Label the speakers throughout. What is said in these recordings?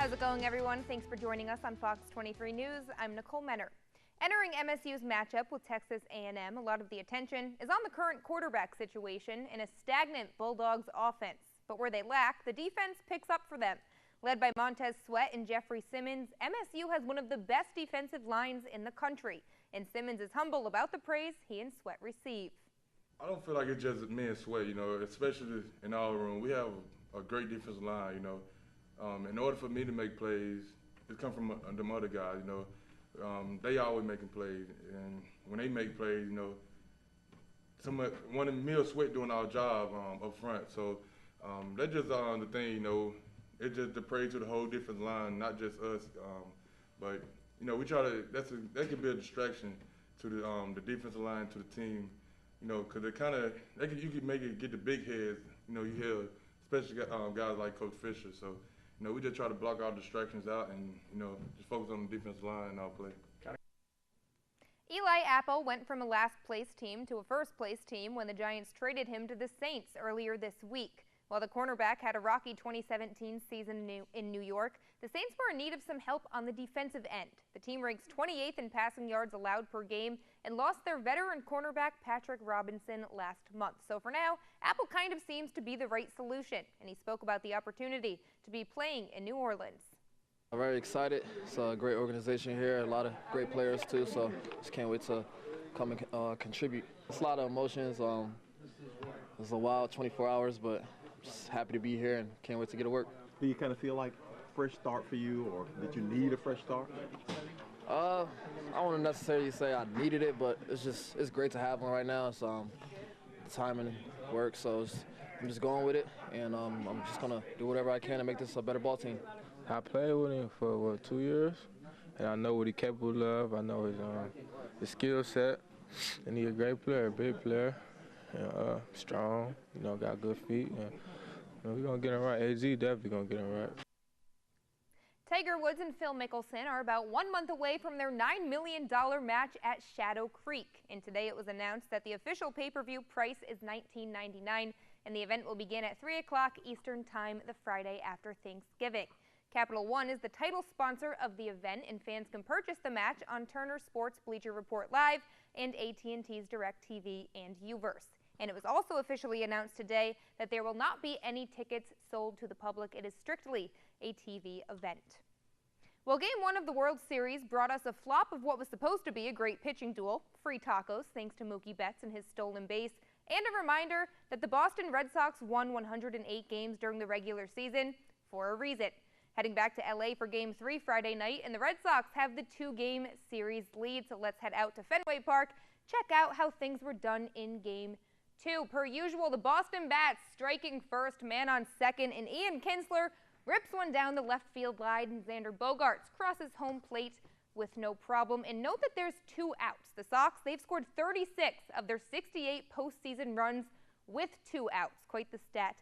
Speaker 1: How's it going, everyone? Thanks for joining us on Fox 23 News. I'm Nicole Menner. Entering MSU's matchup with Texas A&M, a lot of the attention is on the current quarterback situation in a stagnant Bulldogs offense. But where they lack, the defense picks up for them. Led by Montez Sweat and Jeffrey Simmons, MSU has one of the best defensive lines in the country. And Simmons is humble about the praise he and Sweat receive.
Speaker 2: I don't feel like it's just me and Sweat, especially in our room. We have a great defensive line, in order for me to make plays, it comes from them other guys, they always making plays. And when they make plays, one of me or Sweat doing our job up front. So that's just the thing, it's just the praise to the whole defensive line, not just us. But we try to. That can be a distraction to the defensive line, to the team, because you can make it get the big heads. You hear, especially guys like Coach Fisher. So we just try to block our distractions out and just focus on the defensive line and our play.
Speaker 1: Eli Apple went from a last-place team to a first-place team when the Giants traded him to the Saints earlier this week. While the cornerback had a rocky 2017 season in New York, the Saints were in need of some help on the defensive end. The team ranks 28th in passing yards allowed per game and lost their veteran cornerback Patrick Robinson last month. So for now, Apple kind of seems to be the right solution, and he spoke about the opportunity to be playing in New Orleans.
Speaker 3: I'm very excited. It's a great organization here, a lot of great players too, so just can't wait to come and contribute. It's a lot of emotions. It's a wild 24 hours, but just happy to be here and can't wait to get to work.
Speaker 4: Do you kind of feel like a fresh start for you, or did you need a fresh start?
Speaker 3: I don't want to necessarily say I needed it, but it's great to have one right now. It's the timing works, so I'm just going with it, and I'm just gonna do whatever I can to make this a better ball team.
Speaker 5: I played with him for 2 years, and I know what he's capable of. I know his skill set, and he's a great player, a big player, and strong. Got good feet. And we're gonna get him right. AZ definitely gonna get him right.
Speaker 1: Tiger Woods and Phil Mickelson are about 1 month away from their $9 million match at Shadow Creek. And today it was announced that the official pay-per-view price is $19.99, and the event will begin at 3 o'clock Eastern Time the Friday after Thanksgiving. Capital One is the title sponsor of the event, and fans can purchase the match on Turner Sports, Bleacher Report Live, and AT&T's DirecTV and Uverse. And it was also officially announced today that there will not be any tickets sold to the public. It is strictly a TV event. Well, Game 1 of the World Series brought us a flop of what was supposed to be a great pitching duel. Free tacos thanks to Mookie Betts and his stolen base. And a reminder that the Boston Red Sox won 108 games during the regular season for a reason. Heading back to LA for Game 3 Friday night, and the Red Sox have the 2-game series lead. So let's head out to Fenway Park, check out how things were done in Game 2. Per usual, the Boston Bats striking first, man on second, and Ian Kinsler rips one down the left field line, and Xander Bogaerts crosses home plate with no problem. And note that there's 2 outs. The Sox, they've scored 36 of their 68 postseason runs with 2 outs. Quite the stat.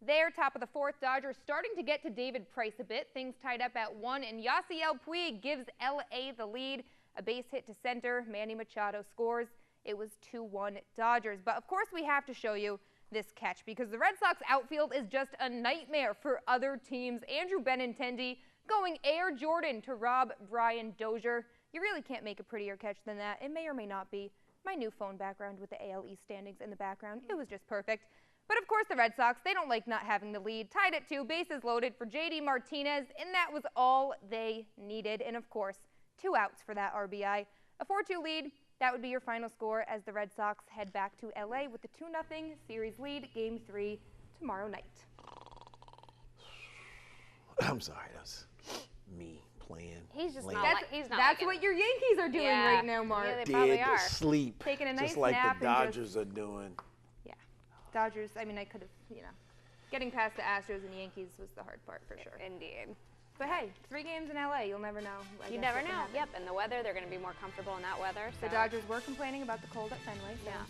Speaker 1: There, top of the 4th, Dodgers starting to get to David Price a bit. Things tied up at 1, and Yasiel Puig gives LA the lead. A base hit to center. Manny Machado scores. It was 2-1 Dodgers. But of course we have to show you this catch, because the Red Sox outfield is just a nightmare for other teams. Andrew Benintendi going Air Jordan to rob Brian Dozier. You really can't make a prettier catch than that. It may or may not be. My new phone background with the AL East standings in the background, it was just perfect. But of course the Red Sox, they don't like not having the lead. Tied at 2, bases loaded for JD Martinez, and that was all they needed. And of course, 2 outs for that RBI. A 4-2 lead. That would be your final score as the Red Sox head back to LA with the 2-0 series lead, Game 3 tomorrow night.
Speaker 6: I'm sorry, that's me playing.
Speaker 7: He's just
Speaker 6: lame.
Speaker 7: not. He's not.
Speaker 1: That's what your Yankees are doing right now, Mark.
Speaker 7: Yeah, they probably
Speaker 6: Dead
Speaker 7: are.
Speaker 6: to sleep.
Speaker 1: Taking a nice
Speaker 6: just like
Speaker 1: nap
Speaker 6: the
Speaker 1: and
Speaker 6: Dodgers are doing.
Speaker 1: Yeah, Dodgers. I mean, I could have, getting past the Astros and Yankees was the hard part for sure.
Speaker 7: Indeed.
Speaker 1: But hey, 3 games in LA, you'll never know.
Speaker 7: You never know. Yep, and the weather, they're going to be more comfortable in that weather. So.
Speaker 1: The Dodgers were complaining about the cold at Fenway. So.
Speaker 7: Yeah.